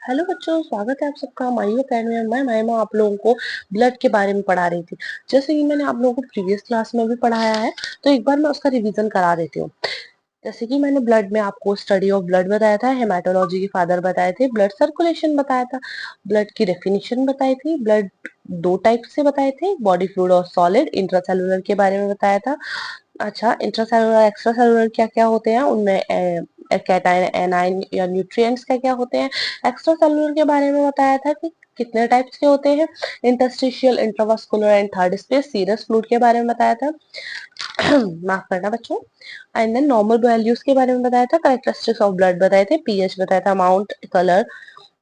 Hello बच्चों, स्वागत है आप सबका मायू अकेडमी में। मैं मायमा आप लोगों को ब्लड के बारे में पढ़ा रही थी। जैसे कि मैंने आप लोगों को प्रीवियस क्लास में भी पढ़ाया है, तो एक बार मैं उसका रिवीजन करा देती हूँ। जैसे कि मैंने ब्लड में आपको स्टडी ऑफ ब्लड बताया था, हेमाटोलॉजी के फादर बताए थे, ब्लड सर्कुलेशन बताया था, ब्लड की डेफिनेशन बताई थी, ब्लड दो टाइप से बताए थे, बॉडी फ्लूइड और सॉलिड, इंट्रासेलुलर के बारे में बताया था। अच्छा, इंट्रासेलुलर एक्स्ट्रा सेलुलर क्या क्या होते हैं, उनमें कैटायन एनायन या न्यूट्रिएंट्स क्या क्या होते हैं। एक्स्ट्रा सेलुलर के बारे में बताया था कि कितने टाइप्स के होते हैं, interstitial, intravascular and third space serous fluid के बारे में बताया था। माफ करना बच्चों। एंड देन नॉर्मल वैल्यूज के बारे में बताया था, कैरेक्टरिस्टिक्स ऑफ ब्लड बताए थे, पीएच बताया था, अमाउंट, कलर,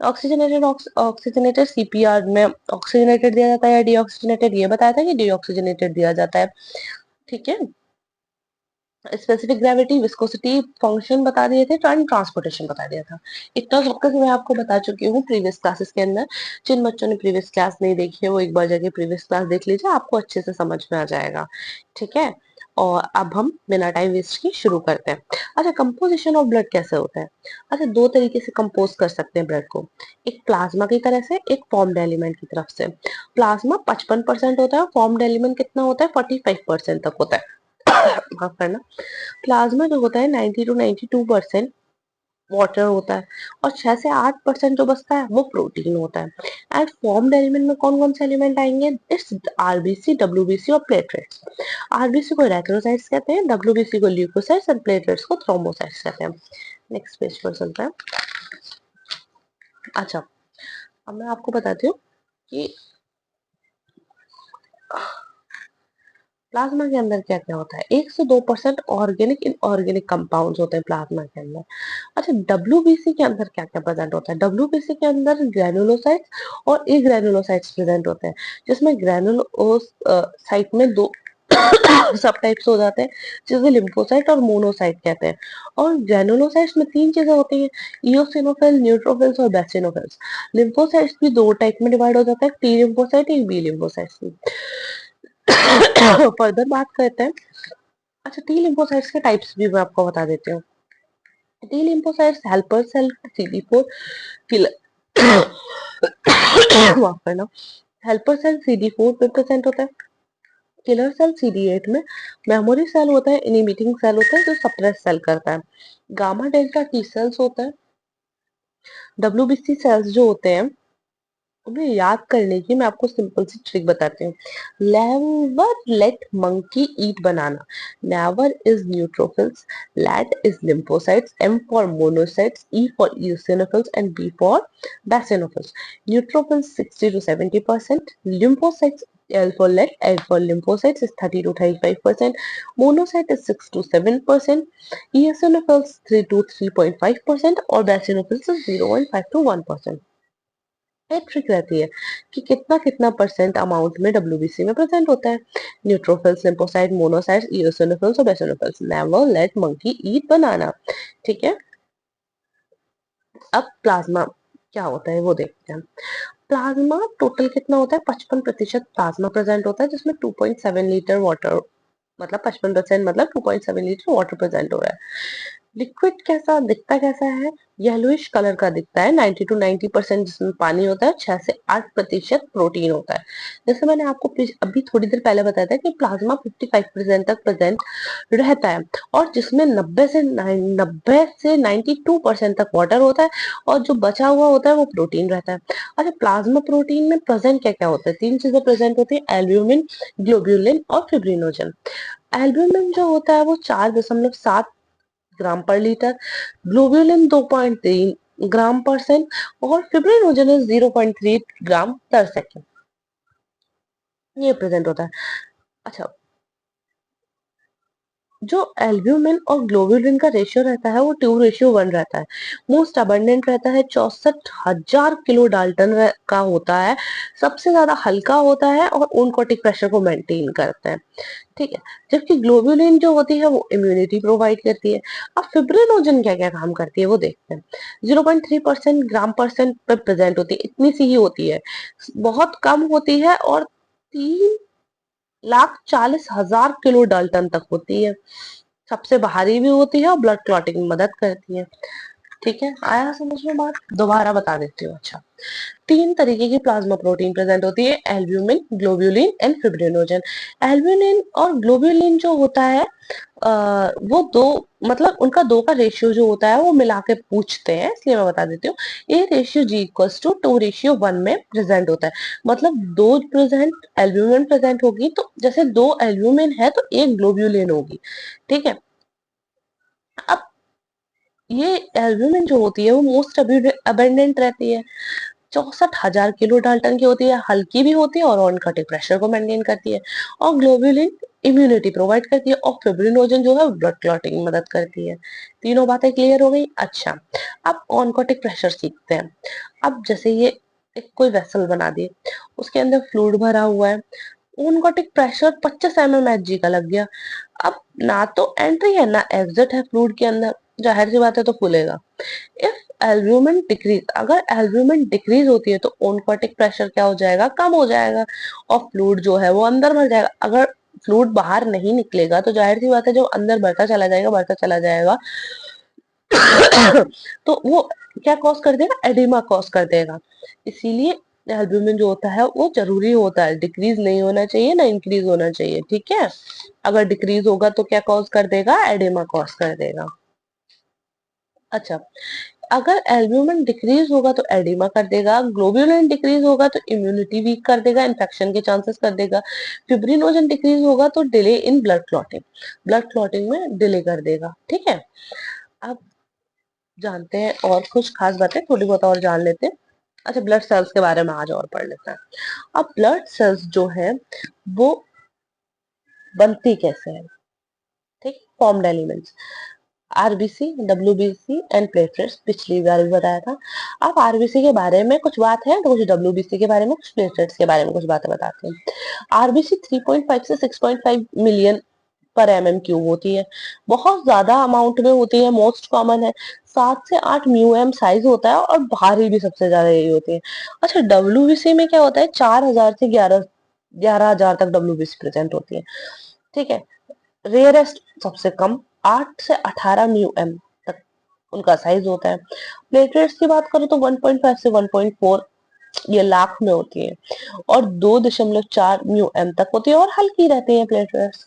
ऑक्सीजनेटेड सीपीआर में ऑक्सीजनेटेड दिया जाता है या डीऑक्सीजनेटेड, ये बताया था कि डीऑक्सीजनेटेड दिया जाता है। ठीक है, स्पेसिफिक ग्रेविटी, विस्कोसिटी, फंक्शन बता दिए थे, एंड ट्रांसपोर्टेशन बता दिया था। इतना सब कुछ मैं आपको बता चुकी हूँ प्रीवियस क्लासेस के अंदर। जिन बच्चों ने प्रीवियस क्लास नहीं देखी है वो एक बार जाके प्रीवियस क्लास देख लीजिए, आपको अच्छे से समझ में आ जाएगा। ठीक है, और अब हम बिना टाइम वेस्ट की शुरू करते हैं। अच्छा, कंपोजिशन ऑफ ब्लड कैसे होता है? अच्छा, दो तरीके से कंपोज कर सकते हैं ब्लड को, एक प्लाज्मा की तरह से, एक फॉर्म्ड एलिमेंट की तरफ से। प्लाज्मा 55% होता है, फॉर्म्ड एलिमेंट कितना होता है, 45% तक होता है। माफ करना। प्लाज्मा जो होता है 90 to 92% वाटर होता है, और 6 से 8% जो बचता है वो प्रोटीन होता है। एंड फॉर्म्ड एलिमेंट में कौन कौन से एलिमेंट आएंगे? इस आरबीसी, डब्ल्यूबीसी और प्लेटलेट्स। आरबीसी को रैथिनोसाइट्स कहते हैं, डब्ल्यूबीसी को ल्यूकोसाइट्स और प्लेटलेट्स को थ्रोम्बोसाइट्स कहते हैं। नेक्स्ट पेज पर चलते हैं। अच्छा, अब मैं आपको बताती हूँ कि प्लाज्मा के अंदर क्या क्या होता है। 1 से 2% ऑर्गेनिक इनऑर्गेनिक कंपाउंड्स होते हैं प्लाज्मा के अंदर। अच्छा, डब्ल्यूबीसी के अंदर क्या क्या प्रेजेंट होता है? डब्ल्यूबीसी के अंदर ग्रैनुलोसाइट्स और ए ग्रैनुलोसाइट्स प्रेजेंट होते हैं, जिसमें ग्रैनुलोसाइट में दो सब टाइप्स हो जाते हैं, जिसे लिम्फोसाइट और मोनोसाइट कहते हैं। और ग्रैनुलोसाइट्स में तीन चीजें होती हैं, इओसिनोफिल, न्यूट्रोफिल्स और बेसिनोफिल्स। लिम्फोसाइट्स भी दो टाइप में डिवाइड हो जाता है, टी लिम्फोसाइट, एक बी लिम्फोसाइट्स। फर्दर बात करते हैं। अच्छा, टी लिम्फोसाइट्स के टाइप्स भी मैं आपको बता देती हूँ। T lymphocytes helper cell CD4 killer माफ करना, हेल्पर सेल CD4 पे प्रेजेंट होता है, किलर सेल CD8 में, मेमोरी सेल होता है, इनिबिटिंग सेल होता है जो सप्रेस सेल करता है, गामा डेल्टा टी सेल्स होता है, डब्ल्यूबीसी सेल्स जो होते हैं उन्हें याद करने की मैं आपको सिंपल सी ट्रिक बताती हूँ। Never let monkey eat banana. Never is neutrophils, let is lymphocytes, M for monocytes, E for eosinophils and B for basophils. Neutrophils 60 to 70%, lymphocytes L for lead, L for lymphocytes is 30 to 35%, monocyte is 6 to 7%, eosinophils 3 to 3.5% और basophils is 0.5 to 1%। एक trick रहती है कि कितना कितना percent amount में WBC में present होता है। न्यूट्रोफिल्स, लिम्फोसाइट, मोनोसाइट्स, इओसिनोफिल्स और बेसिनोफिल्स। नेवर लेट मंकी ईट बनाना। ठीक है, अब प्लाज्मा क्या होता है वो देखते हैं। प्लाज्मा टोटल कितना होता है? 55% प्लाज्मा प्रेजेंट होता है, जिसमें 2.7 लीटर वाटर, मतलब 55% मतलब 2.7 लीटर वाटर प्रेजेंट हो रहा है। लिक्विड कैसा दिखता, कैसा है? येलोइश कलर का दिखता है। 90 to 90% जिसमें पानी होता है, 6 से 8% प्रोटीन होता है। जैसे मैंने आपको अभी थोड़ी देर पहले बताया था कि प्लाज्मा 55% तक प्रेजेंट रहता है, और जिसमें 90 से 92% तक वाटर होता है, और जो बचा हुआ होता है वो प्रोटीन रहता है। अच्छा, प्लाज्मा प्रोटीन में प्रेजेंट क्या क्या होता है? तीन चीजें प्रेजेंट होती है, एल्ब्यूमिन, ग्लोब्यूलिन और फिब्रिनोजन। एल्ब्यूमिन जो होता है वो 4.7 ग्राम पर लीटर, ग्लोब्यूलिन 2.3 ग्राम परसेंट, और फिब्रिनोजन 0.3 ग्राम पर सेकेंड, ये प्रेजेंट होता है। अच्छा, जो एल्ब्यूमिन और ग्लोब्यूलिन का रेशियो रहता है वो 2:1 रहता है। मोस्ट अबंडेंट रहता है, 64,000 किलो डाल्टन का होता है, सबसे ज्यादा हल्का होता है और ओनकोटिक प्रेशर को मेंटेन करता है। ठीक है, जबकि ग्लोब्यूलिन जो होती है वो इम्यूनिटी प्रोवाइड करती है। अब फिब्रिनोजन क्या क्या काम करती है वो देखते हैं। 0.3% ग्राम परसेंट पर प्रेजेंट होती है, इतनी सी ही होती है, बहुत कम होती है, और 3,40,000 किलो डाल्टन तक होती है, सबसे भारी भी होती है और ब्लड क्लॉटिंग में मदद करती है। ठीक है, आया समझ में बात? दोबारा बता देती हूँ। अच्छा, 3 तरीके की प्लाज्मा प्रोटीन प्रेजेंट होती है, albumin, globulin and fibrinogen. Albumin और ग्लोब्यूलिन जो होता है वो दो, मतलब उनका दो का रेशियो जो होता है वो मिला के पूछते हैं, इसलिए मैं बता देती हूँ। A ratio G equals to 2:1 में प्रेजेंट होता है। मतलब दो प्रेजेंट एल्ब्यूमिन प्रेजेंट होगी, तो जैसे 2 एल्ब्यूमिन है तो 1 ग्लोब्यूलिन होगी। ठीक है, अब ये एल्ब्यूमिन जो होती है वो मोस्ट अबेंडेंट रहती है, 64,000 किलो डाल्टन की होती है, हल्की भी होती है और ऑनकॉटिक प्रेशर को मेंटेन करती है। और ग्लोबुलिन इम्यूनिटी प्रोवाइड करती है, और फिब्रिनोजन जो है ब्लड क्लॉटिंग में मदद करती है। तीनों बातें क्लियर हो गई। अच्छा, अब ऑनकॉटिक प्रेशर सीखते हैं। अब जैसे ये एक कोई वेसल बना दिए, उसके अंदर फ्लूइड भरा हुआ है, ऑनकॉटिक प्रेशर 25 mmHg का लग गया। अब ना तो एंट्री है ना एग्जिट है फ्लूइड के अंदर, जाहिर सी बात है तो फूलेगा। इफ एल्ब्यूमिन डिक्रीज, अगर एल्ब्यूमिन डिक्रीज होती है तो ओनकोटिक प्रेशर क्या हो जाएगा, कम हो जाएगा, और फ्लूइड जो है वो अंदर भर जाएगा। अगर फ्लूइड बाहर नहीं निकलेगा तो जाहिर सी बात है जो अंदर बढ़ता चला जाएगा तो वो क्या कॉज कर देगा, एडिमा कॉज कर देगा। इसीलिए एल्ब्यूमिन जो होता है वो जरूरी होता है, डिक्रीज नहीं होना चाहिए ना इंक्रीज होना चाहिए। ठीक है, अगर डिक्रीज होगा तो क्या कॉज कर देगा, एडिमा कॉज कर देगा। अच्छा, अगर एल्ब्यूमिन डिक्रीज होगा तो एडिमा कर देगा, ग्लोब्यूलिन डिक्रीज होगा तो इम्यूनिटी वीक कर देगा, इन्फेक्शन के चांसेस कर देगा, फिब्रिनोजन डिक्रीज होगा तो delay in blood clotting, blood clotting में डिले कर देगा। ठीक है, अब जानते हैं और कुछ खास बातें थोड़ी बहुत और जान लेते हैं। अच्छा, ब्लड सेल्स के बारे में आज और पढ़ लेते हैं। अब ब्लड सेल्स जो है वो बनती कैसे है, ठीक, formed elements, RBC, WBC and platelets, पिछली बार भी बताया था। अब आरबीसी के बारे में कुछ बात है तो कुछ डब्ल्यूबीसी के बारे में, कुछ प्लेटलेट्स के बारे में कुछ बातें बताते हैं। आरबीसी 3.5 से 6.5 मिलियन पर क्यूब होती है, बहुत ज्यादा अमाउंट में होती है, मोस्ट कॉमन है। 7 से 8 म्यू साइज होता है और भारी भी सबसे ज्यादा यही होती है। अच्छा, डब्ल्यूबीसी में क्या होता है, 4,000 से 11,000 तक डब्ल्यूबीसी प्रेजेंट होती है। ठीक है, रेयरेस्ट सबसे कम 8 से 18 म्यू तक उनका साइज होता है। प्लेटलेट्स की बात करो तो 1.5 से 1.4 ये लाख में होती है, और 2.4 म्यू तक होती है और हल्की रहती है प्लेटलेट्स।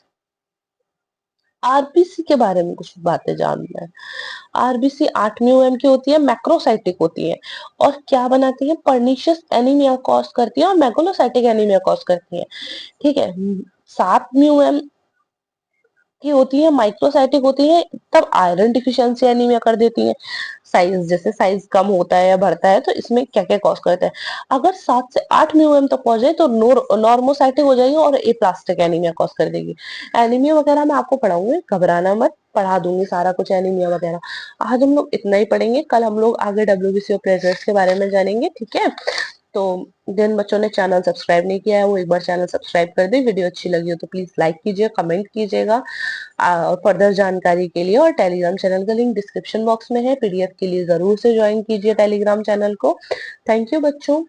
आरबीसी के बारे में कुछ बातें जानना है। आरबीसी 8 म्यू की होती है, मैक्रोसाइटिक होती है, और क्या बनाती है, पर्निशियस एनीमिया कॉज करती है और मैगुलोसाइटिक एनीमिया कॉज करती है। ठीक है, 7 म्यू की होती है, माइक्रोसाइटिक होती है, तब आयरन डिफिशियंसी एनीमिया कर देती है। साइज, जैसे साइज कम होता है या बढ़ता है तो इसमें क्या क्या कॉज करता है। अगर 7 से 8 म्यू तक पहुंच जाए तो नॉर्मोसाइटिक हो जाएगी और एप्लास्टिक एनीमिया कॉज कर देगी। एनीमिया वगैरह मैं आपको पढ़ाऊंगी, घबराना मत, पढ़ा दूंगी सारा कुछ एनीमिया वगैरह। आज हम लोग इतना ही पढ़ेंगे, कल हम लोग आगे डब्ल्यूबीसी और प्लेटलेट्स के बारे में जानेंगे। ठीक है, तो जिन बच्चों ने चैनल सब्सक्राइब नहीं किया है वो एक बार चैनल सब्सक्राइब कर दे। वीडियो अच्छी लगी हो तो प्लीज लाइक कीजिए, कमेंट कीजिएगा। और फर्दर जानकारी के लिए और टेलीग्राम चैनल का लिंक डिस्क्रिप्शन बॉक्स में है, पीडीएफ के लिए जरूर से ज्वाइन कीजिए टेलीग्राम चैनल को। थैंक यू बच्चों।